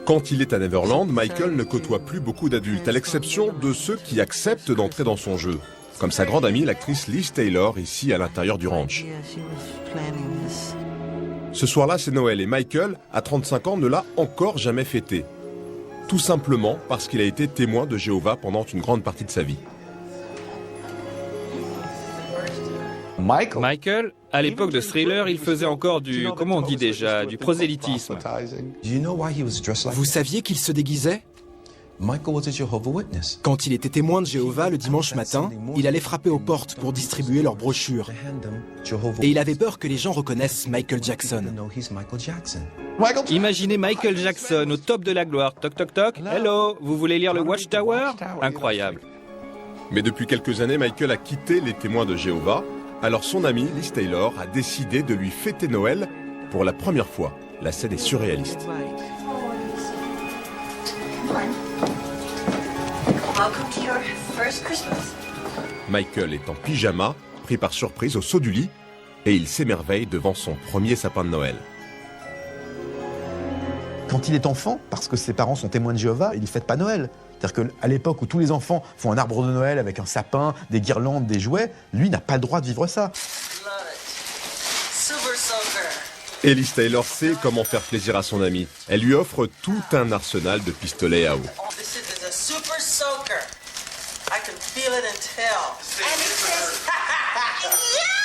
Quand il est à Neverland, Michael ne côtoie plus beaucoup d'adultes, à l'exception de ceux qui acceptent d'entrer dans son jeu. Comme sa grande amie, l'actrice Liz Taylor, ici à l'intérieur du ranch. Ce soir-là, c'est Noël et Michael, à 35 ans, ne l'a encore jamais fêté. Tout simplement parce qu'il a été témoin de Jéhovah pendant une grande partie de sa vie. Michael, à l'époque de Thriller, il faisait encore du, comment on dit déjà, du prosélytisme. Vous saviez qu'il se déguisait? Quand il était témoin de Jéhovah le dimanche matin, il allait frapper aux portes pour distribuer leurs brochures. Et il avait peur que les gens reconnaissent Michael Jackson. Imaginez Michael Jackson au top de la gloire. Toc toc toc. Hello, vous voulez lire le Watchtower? Incroyable. Mais depuis quelques années, Michael a quitté les témoins de Jéhovah. Alors son ami Liz Taylor a décidé de lui fêter Noël pour la première fois. La scène est surréaliste. Michael est en pyjama, pris par surprise au saut du lit, et il s'émerveille devant son premier sapin de Noël. Quand il est enfant, parce que ses parents sont témoins de Jéhovah, il ne fête pas Noël. C'est-à-dire qu'à l'époque où tous les enfants font un arbre de Noël avec un sapin, des guirlandes, des jouets, lui n'a pas le droit de vivre ça. Et Liz Taylor sait comment faire plaisir à son ami. Elle lui offre tout un arsenal de pistolets à eau. I can feel it and tell. And it says, yeah!